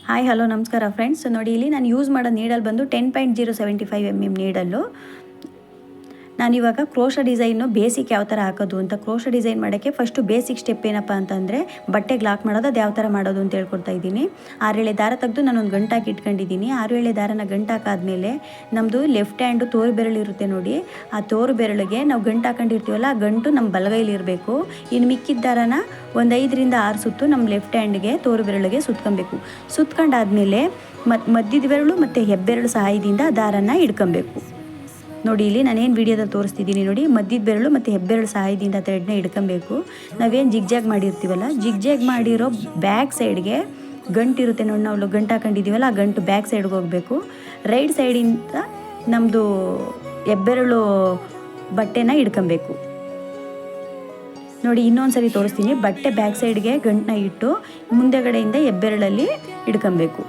Hi hello ನಮಸ್ಕಾರ friends. ನೋಡಿ ಇಲ್ಲಿ ನಾನು ಯೂಸ್ ಮಾಡೋ ನೀಡಲ್ ಬಂದು 10.075 mm ನೀಡಲ್ಲು. ನಾನಿವಾಗ ಕ್ರೋಶ ಡಿಸೈನು ಬೇಸಿಕ್ ಯಾವ ಥರ ಹಾಕೋದು ಅಂತ, ಕ್ರೋಶ ಡಿಸೈನ್ ಮಾಡೋಕ್ಕೆ ಫಸ್ಟು ಬೇಸಿಕ್ ಸ್ಟೆಪ್ ಏನಪ್ಪ ಅಂತಂದರೆ ಬಟ್ಟೆಗೆ ಲಾಕ್ ಮಾಡೋದು, ಅದು ಯಾವ ಥರ ಮಾಡೋದು ಅಂತ ಹೇಳ್ಕೊಡ್ತಾ ಇದ್ದೀನಿ. 6 ಎಳೆ ದಾರ ತೆಗೆದು ನಾನೊಂದು ಗಂಟಾಕಿ ಇಟ್ಕೊಂಡಿದ್ದೀನಿ. 6 ಎಳೆ ದಾರನ ಗಂಟಾಕಾದ್ಮೇಲೆ ನಮ್ಮದು ಲೆಫ್ಟ್ ಹ್ಯಾಂಡು ತೋರು ಬೆರಳು ಇರುತ್ತೆ ನೋಡಿ, ಆ ತೋರು ಬೆರಳಿಗೆ ನಾವು ಗಂಟು ಹಾಕೊಂಡಿರ್ತೀವಲ್ಲ ಆ ಗಂಟು ನಮ್ಮ ಬಲಗೈಲಿರಬೇಕು. ಇನ್ನು ಮಿಕ್ಕಿದ ದಾರನ ಒಂದು 5ರಿಂದ 6 ಸುತ್ತು ನಮ್ಮ ಲೆಫ್ಟ್ ಹ್ಯಾಂಡ್ಗೆ ತೋರು ಬೆರಳಿಗೆ ಸುತ್ಕೊಬೇಕು. ಸುತ್ಕೊಂಡಾದ್ಮೇಲೆ ಮಧ್ಯದ ಬೆರಳು ಮತ್ತು ಹೆಬ್ಬೆರಳು ಸಹಾಯದಿಂದ ದಾರನ ಹಿಡ್ಕೊಬೇಕು. ನೋಡಿ ಇಲ್ಲಿ ನಾನೇನು ವಿಡಿಯೋದಲ್ಲಿ ತೋರಿಸ್ತಿದ್ದೀನಿ ನೋಡಿ, ಮಧ್ಯದ ಬೆರಳು ಮತ್ತು ಹೆಬ್ಬೆರಳು ಸಹಾಯದಿಂದ ಥ್ರೆಡ್ನ ಹಿಡ್ಕೊಬೇಕು. ನಾವೇನು ಜಿಗ್ಜಾಗ್ ಮಾಡಿರ್ತೀವಲ್ಲ, ಜಿಗ್ಜಾಗ್ ಮಾಡಿರೋ ಬ್ಯಾಕ್ ಸೈಡ್ಗೆ ಗಂಟು ಇರುತ್ತೆ ನೋಡಿ, ನಾವು ಗಂಟು ಹಾಕೊಂಡಿದ್ದೀವಲ್ಲ ಆ ಗಂಟು ಬ್ಯಾಕ್ ಸೈಡ್ಗೆ ಹೋಗಬೇಕು. ರೈಟ್ ಸೈಡಿಂದ ನಮ್ಮದು ಹೆಬ್ಬೆರಳು ಬಟ್ಟೆನ ಹಿಡ್ಕೊಬೇಕು. ನೋಡಿ ಇನ್ನೊಂದು ಸರಿ ತೋರಿಸ್ತೀನಿ. ಬಟ್ಟೆ ಬ್ಯಾಕ್ ಸೈಡ್ಗೆ ಗಂಟನ್ನ ಇಟ್ಟು ಮುಂದೆಗಡೆಯಿಂದ ಹೆಬ್ಬೆರಳಲ್ಲಿ ಹಿಡ್ಕೊಬೇಕು.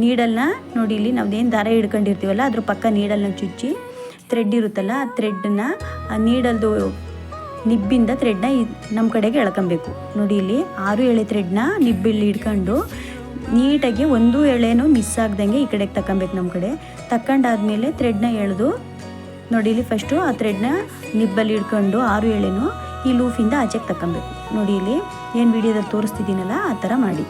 ನೀಡಲ್ನ ನೋಡಿ ಇಲ್ಲಿ ನಾವೇನು ದಾರ ಹಿಡ್ಕೊಂಡಿರ್ತೀವಲ್ಲ ಅದ್ರ ಪಕ್ಕ ನೀಡಲ್ನ ಚುಚ್ಚಿ ಥ್ರೆಡ್ ಇರುತ್ತಲ್ಲ ಆ ಥ್ರೆಡ್ನ ಆ ನೀಡಲ್ದು ನಿಬ್ಬಿಂದ ಥ್ರೆಡ್ನ ನಮ್ಮ ಕಡೆಗೆ ಎಳ್ಕೊಬೇಕು. ನೋಡಿ ಇಲ್ಲಿ 6 ಎಳೆ ಥ್ರೆಡ್ನ ನಿಬ್ಬಿಲ್ಲಿ ಹಿಡ್ಕೊಂಡು ನೀಟಾಗಿ ಒಂದು ಎಳೆನೂ ಮಿಸ್ ಆಗ್ದಂಗೆ ಈ ಕಡೆಗೆ ತಗೊಬೇಕು. ನಮ್ಮ ಕಡೆ ತಗೊಂಡಾದ್ಮೇಲೆ ಥ್ರೆಡ್ನ ಎಳೆದು ನೋಡಿ ಇಲ್ಲಿ ಫಸ್ಟು ಆ ಥ್ರೆಡ್ನ ನಿಬ್ಬಲ್ಲಿ ಹಿಡ್ಕೊಂಡು 6 ಎಳೆನೂ ಈ ಲೂಫಿಂದ ಆಚೆಗೆ ತಗೊಬೇಕು. ನೋಡಿ ಇಲ್ಲಿ ಏನು ವಿಡಿಯೋದಲ್ಲಿ ತೋರಿಸ್ತಿದ್ದೀನಲ್ಲ ಆ ಥರ ಮಾಡಿ.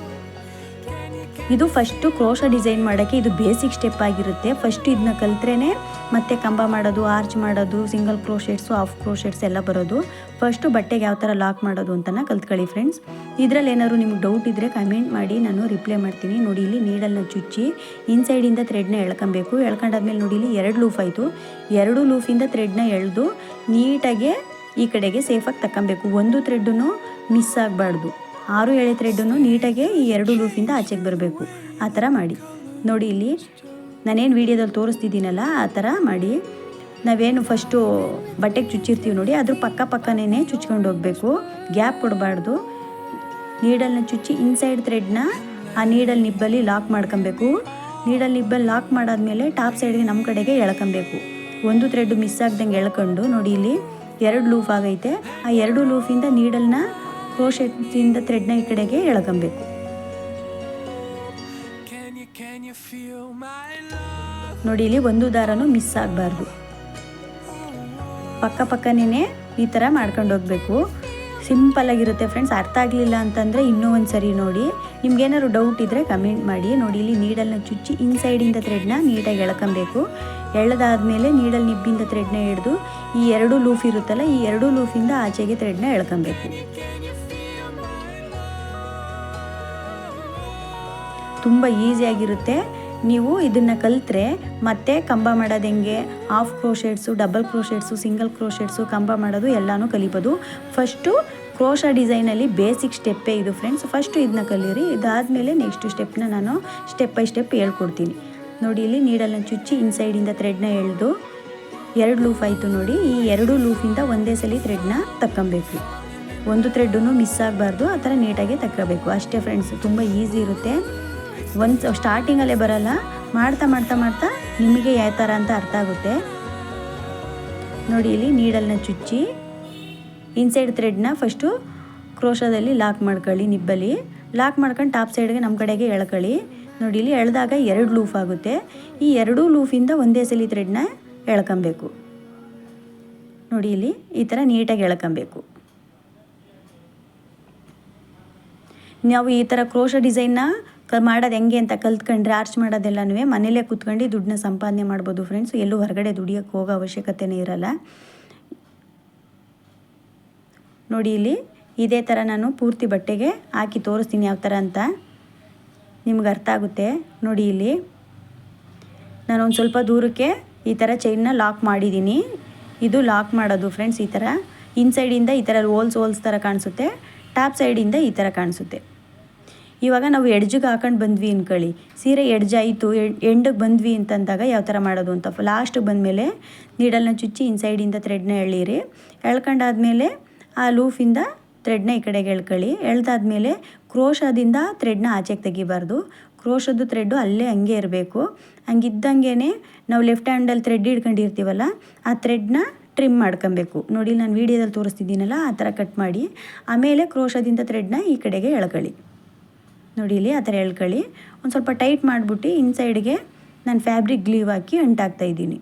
ಇದು ಫಸ್ಟು ಕ್ರೋಶ ಡಿಸೈನ್ ಮಾಡೋಕ್ಕೆ ಇದು ಬೇಸಿಕ್ ಸ್ಟೆಪ್ ಆಗಿರುತ್ತೆ. ಫಸ್ಟು ಇದನ್ನ ಕಲ್ತ್ರೇ ಮತ್ತೆ ಕಂಬ ಮಾಡೋದು, ಆರ್ಚ್ ಮಾಡೋದು, ಸಿಂಗಲ್ ಕ್ರೋಶೆಟ್ಸು, ಹಾಫ್ ಕ್ರೋಶೆಟ್ಸ್ ಎಲ್ಲ ಬರೋದು. ಫಸ್ಟು ಬಟ್ಟೆಗೆ ಯಾವ ಥರ ಲಾಕ್ ಮಾಡೋದು ಅಂತನ ಕಲ್ತ್ಕೊಳ್ಳಿ ಫ್ರೆಂಡ್ಸ್. ಇದರಲ್ಲಿ ಏನಾದ್ರು ನಿಮ್ಗೆ ಡೌಟ್ ಇದ್ದರೆ ಕಮೆಂಟ್ ಮಾಡಿ, ನಾನು ರಿಪ್ಲೈ ಮಾಡ್ತೀನಿ. ನೋಡಿ ಇಲ್ಲಿ ನೀಡಲ್ನ ಚುಚ್ಚಿ ಇನ್ಸೈಡಿಂದ ಥ್ರೆಡ್ನ ಎಳ್ಕೊಬೇಕು. ಎಳ್ಕೊಂಡಾದ್ಮೇಲೆ ನೋಡಿ ಇಲ್ಲಿ 2 ಲೂಫ್ ಆಯಿತು. 2 ಲೂಫಿಂದ ಥ್ರೆಡ್ನ ಎಳೆದು ನೀಟಾಗೆ ಈ ಕಡೆಗೆ ಸೇಫಾಗಿ ತಗೊಬೇಕು. ಒಂದು ಥ್ರೆಡ್ಡೂ ಮಿಸ್ ಆಗಬಾರ್ದು. 6 ಎಳೆ ಥ್ರೆಡ್ಡನ್ನು ನೀಟಾಗೆ ಈ 2 ಲೂಫಿಂದ ಆಚೆಗೆ ಬರಬೇಕು. ಆ ಥರ ಮಾಡಿ. ನೋಡಿ ಇಲ್ಲಿ ನಾನೇನು ವೀಡಿಯೋದಲ್ಲಿ ತೋರಿಸ್ತಿದ್ದೀನಲ್ಲ ಆ ಥರ ಮಾಡಿ. ನಾವೇನು ಫಸ್ಟು ಬಟ್ಟೆಗೆ ಚುಚ್ಚಿರ್ತೀವಿ ನೋಡಿ, ಅದ್ರ ಪಕ್ಕನೇ ಚುಚ್ಕೊಂಡು ಹೋಗಬೇಕು, ಗ್ಯಾಪ್ ಕೊಡಬಾರ್ದು. ನೀಡಲ್ನ ಚುಚ್ಚಿ ಇನ್ಸೈಡ್ ಥ್ರೆಡ್ನ ಆ ನೀಡಲ್ ನಿಬ್ಬಲ್ಲಿ ಲಾಕ್ ಮಾಡ್ಕೊಬೇಕು. ನೀಡಲ್ ನಿಬ್ಬಲ್ಲಿ ಲಾಕ್ ಮಾಡಾದ್ಮೇಲೆ ಟಾಪ್ ಸೈಡ್ಗೆ ನಮ್ಮ ಕಡೆಗೆ ಎಳ್ಕೊಬೇಕು. ಒಂದು ಥ್ರೆಡ್ ಮಿಸ್ ಆಗ್ದಂಗೆ ಎಳ್ಕೊಂಡು ನೋಡಿ ಇಲ್ಲಿ 2 ಲೂಫ್ ಆಗೈತೆ. ಆ 2 ಲೂಫಿಂದ ನೀಡಲ್ನ ಕ್ರೋಶೆಟ್ಸಿಂದ ಥ್ರೆಡ್ನ ಈ ಕಡೆಗೆ ಎಳ್ಕೊಬೇಕು. ನೋಡಿ ಇಲ್ಲಿ ಒಂದು ದಾರನೂ ಮಿಸ್ ಆಗಬಾರ್ದು. ಪಕ್ಕನೇ ಈ ಥರ ಮಾಡ್ಕೊಂಡು ಹೋಗಬೇಕು. ಸಿಂಪಲ್ಲಾಗಿರುತ್ತೆ ಫ್ರೆಂಡ್ಸ್. ಅರ್ಥ ಆಗಲಿಲ್ಲ ಅಂತಂದರೆ ಇನ್ನೂ ಒಂದು ಸರಿ ನೋಡಿ. ನಿಮ್ಗೇನಾದ್ರು ಡೌಟ್ ಇದ್ದರೆ ಕಮೆಂಟ್ ಮಾಡಿ. ನೋಡಿ ಇಲ್ಲಿ ನೀಡಲ್ನ ಚುಚ್ಚಿ ಇನ್ಸೈಡಿಂದ ಥ್ರೆಡ್ನ ನೀಟಾಗಿ ಎಳ್ಕೊಬೇಕು. ಎಳೆದಾದ್ಮೇಲೆ ನೀಡಲ್ ನಿಬ್ಬಿಂದ ಥ್ರೆಡ್ನ ಹಿಡಿದು ಈ 2 ಲೂಫ್ ಇರುತ್ತಲ್ಲ ಈ 2 ಲೂಫಿಂದ ಆಚೆಗೆ ಥ್ರೆಡ್ನ ಎಳ್ಕೊಬೇಕು. ತುಂಬ ಈಸಿಯಾಗಿರುತ್ತೆ. ನೀವು ಇದನ್ನು ಕಲಿತ್ರೆ ಮತ್ತೆ ಕಂಬ ಮಾಡೋದು ಹೆಂಗೆ, half crochets, double crochets, single crochets, ಕಂಬ ಮಾಡೋದು ಎಲ್ಲನೂ ಕಲಿಬೋದು. ಫಸ್ಟು ಕ್ರೋಶ ಡಿಸೈನಲ್ಲಿ ಬೇಸಿಕ್ ಸ್ಟೆಪ್ಪೇ ಇದು ಫ್ರೆಂಡ್ಸ್. ಫಸ್ಟು ಇದನ್ನ ಕಲೀರಿ. ಇದಾದಮೇಲೆ ನೆಕ್ಸ್ಟ್ ಸ್ಟೆಪ್ನ ನಾನು ಸ್ಟೆಪ್ ಬೈ ಸ್ಟೆಪ್ ಹೇಳ್ಕೊಡ್ತೀನಿ. ನೋಡಿ ಇಲ್ಲಿ ನೀಡಲ್ನ ಚುಚ್ಚಿ ಇನ್ಸೈಡಿಂದ ಥ್ರೆಡ್ನ ಎಳೆದು 2 ಲೂಫ್ ಆಯಿತು ನೋಡಿ. ಈ 2 ಲೂಫಿಂದ ಒಂದೇ ಸಲ ಥ್ರೆಡ್ನ ತಕ್ಕೊಬೇಕು. ಒಂದು ಥ್ರೆಡ್ಡೂ ಮಿಸ್ ಆಗಬಾರ್ದು. ಆ ಥರ ನೀಟಾಗಿ ತಕ್ಕೋಬೇಕು. ಅಷ್ಟೇ ಫ್ರೆಂಡ್ಸ್. ತುಂಬ ಈಸಿ ಇರುತ್ತೆ. ಒಂದು ಸ್ಟಾರ್ಟಿಂಗಲ್ಲೇ ಬರಲ್ಲ, ಮಾಡ್ತಾ ನಿಮಗೆ ಯಾವ ಥರ ಅಂತ ಅರ್ಥ ಆಗುತ್ತೆ. ನೋಡಿ ಇಲ್ಲಿ ನೀಡಲ್ನ ಚುಚ್ಚಿ ಇನ್ಸೈಡ್ ಥ್ರೆಡ್ನ ಫಸ್ಟು ಕ್ರೋಶದಲ್ಲಿ ಲಾಕ್ ಮಾಡ್ಕೊಳ್ಳಿ. ನಿಬ್ಬಲ್ಲಿ ಲಾಕ್ ಮಾಡ್ಕೊಂಡು ಟಾಪ್ ಸೈಡ್ಗೆ ನಮ್ಮ ಕಡೆಗೆ ಎಳ್ಕೊಳ್ಳಿ. ನೋಡಿ ಇಲ್ಲಿ ಎಳೆದಾಗ 2 ಲೂಫ್ ಆಗುತ್ತೆ. ಈ 2 ಲೂಫಿಂದ ಒಂದೇ ಸಲ ಥ್ರೆಡ್ನ ಎಳ್ಕೊಬೇಕು. ನೋಡಿ ಇಲ್ಲಿ ಈ ಥರ ನೀಟಾಗಿ ಎಳ್ಕೊಬೇಕು. ನಾವು ಈ ಥರ ಕ್ರೋಶ ಡಿಸೈನ್ನ ಮಾಡೋದು ಹೆಂಗೆ ಅಂತ ಕಲ್ತ್ಕೊಂಡ್ರೆ ಆರ್ಚ್ ಮಾಡೋದೆಲ್ಲನೂ ಮನೇಲೇ ಕೂತ್ಕೊಂಡು ದುಡ್ಡನ್ನ ಸಂಪಾದನೆ ಮಾಡ್ಬೋದು ಫ್ರೆಂಡ್ಸ್. ಎಲ್ಲೂ ಹೊರಗಡೆ ದುಡಿಯೋಕ್ಕೆ ಹೋಗೋ ಅವಶ್ಯಕತೆನೇ ಇರಲ್ಲ. ನೋಡಿ ಇಲ್ಲಿ ಇದೇ ಥರ ನಾನು ಪೂರ್ತಿ ಬಟ್ಟೆಗೆ ಹಾಕಿ ತೋರಿಸ್ತೀನಿ ಯಾವ ಥರ ಅಂತ, ನಿಮ್ಗೆ ಅರ್ಥ ಆಗುತ್ತೆ. ನೋಡಿ ಇಲ್ಲಿ ನಾನು ಒಂದು ಸ್ವಲ್ಪ ದೂರಕ್ಕೆ ಈ ಥರ ಚೈನ್ನ ಲಾಕ್ ಮಾಡಿದ್ದೀನಿ. ಇದು ಲಾಕ್ ಮಾಡೋದು ಫ್ರೆಂಡ್ಸ್. ಈ ಥರ ಇನ್ಸೈಡಿಂದ ಈ ಥರ ಹೋಲ್ಸ್ ಥರ ಕಾಣಿಸುತ್ತೆ, ಟಾಪ್ ಸೈಡಿಂದ ಈ ಥರ ಕಾಣಿಸುತ್ತೆ. ಇವಾಗ ನಾವು ಎಡ್ಜಿಗೆ ಹಾಕೊಂಡು ಬಂದ್ವಿ ಅನ್ಕೊಳ್ಳಿ, ಸೀರೆ ಎಡ್ಜ್ ಆಯಿತು, ಎಂಡಿಗೆ ಬಂದ್ವಿ ಅಂತಂದಾಗ ಯಾವ ಥರ ಮಾಡೋದು ಅಂತ ಲಾಸ್ಟಿಗೆ ಬಂದಮೇಲೆ ನೀಡಲ್ನ ಚುಚ್ಚಿ ಇನ್ಸೈಡಿಂದ ಥ್ರೆಡ್ನ ಎಳೀರಿ. ಎಳ್ಕೊಂಡಾದ್ಮೇಲೆ ಆ ಲೂಫಿಂದ ಥ್ರೆಡ್ನ ಈ ಕಡೆಗೆ ಎಳ್ಕೊಳ್ಳಿ. ಎಳ್ದಾದ್ಮೇಲೆ ಕ್ರೋಶದಿಂದ ಥ್ರೆಡ್ನ ಆಚೆಗೆ ತೆಗಿಬಾರ್ದು. ಕ್ರೋಶದ್ದು ಥ್ರೆಡ್ಡು ಅಲ್ಲೇ ಹಂಗೆ ಇರಬೇಕು. ಹಂಗಿದ್ದಂಗೆ ನಾವು ಲೆಫ್ಟ್ ಹ್ಯಾಂಡಲ್ಲಿ ಥ್ರೆಡ್ ಹಿಡ್ಕೊಂಡಿರ್ತೀವಲ್ಲ ಆ ಥ್ರೆಡ್ನ ಟ್ರಿಮ್ ಮಾಡ್ಕೊಬೇಕು. ನೋಡಿ ನಾನು ವೀಡಿಯೋದಲ್ಲಿ ತೋರಿಸ್ತಿದ್ದೀನಲ್ಲ ಆ ಥರ ಕಟ್ ಮಾಡಿ ಆಮೇಲೆ ಕ್ರೋಶದಿಂದ ಥ್ರೆಡ್ನ ಈ ಕಡೆಗೆ ಎಳ್ಕೊಳ್ಳಿ. ನೋಡಿ ಇಲ್ಲಿ ಆ ಥರ ಎಳ್ಕೊಳ್ಳಿ. ಒಂದು ಸ್ವಲ್ಪ ಟೈಟ್ ಮಾಡಿಬಿಟ್ಟು ಇನ್ಸೈಡ್ಗೆ ನಾನು ಫ್ಯಾಬ್ರಿಕ್ ಗ್ಲೀವ್ ಹಾಕಿ ಅಂಟಾಕ್ತಾಯಿದ್ದೀನಿ.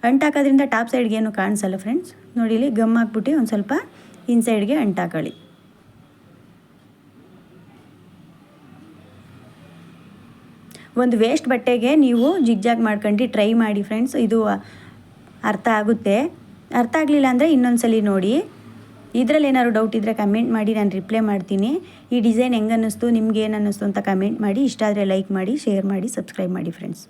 ಅಂಟಾಕೋದ್ರಿಂದ ಟಾಪ್ ಸೈಡ್ಗೆ ಏನು ಕಾಣಿಸಲ್ಲ ಫ್ರೆಂಡ್ಸ್. ನೋಡಿ ಇಲ್ಲಿ ಗಮ್ ಹಾಕ್ಬಿಟ್ಟು ಒಂದು ಸ್ವಲ್ಪ ಇನ್ಸೈಡ್ಗೆ ಅಂಟಾಕೊಳ್ಳಿ. ಒಂದು ವೇಸ್ಟ್ ಬಟ್ಟೆಗೆ ನೀವು ಜಿಗ್ಜಾಗ್ ಮಾಡ್ಕೊಂಡು ಟ್ರೈ ಮಾಡಿ ಫ್ರೆಂಡ್ಸ್, ಇದು ಅರ್ಥ ಆಗುತ್ತೆ. ಅರ್ಥ ಆಗಲಿಲ್ಲ ಅಂದರೆ ಇನ್ನೊಂದ್ಸಲಿ ನೋಡಿ. ಇದರಲ್ಲಿ ಏನಾದ್ರು ಡೌಟ್ ಇದ್ದರೆ ಕಮೆಂಟ್ ಮಾಡಿ, ನಾನು ರಿಪ್ಲೈ ಮಾಡ್ತೀನಿ. ಈ ಡಿಸೈನ್ ಹೆಂಗೆ ಅನ್ನಿಸ್ತು, ನಿಮ್ಗೆ ಏನು ಅನ್ನಿಸ್ತು ಅಂತ ಕಮೆಂಟ್ ಮಾಡಿ. ಇಷ್ಟ ಆದರೆ ಲೈಕ್ ಮಾಡಿ, ಶೇರ್ ಮಾಡಿ, ಸಬ್ಸ್ಕ್ರೈಬ್ ಮಾಡಿ ಫ್ರೆಂಡ್ಸ್.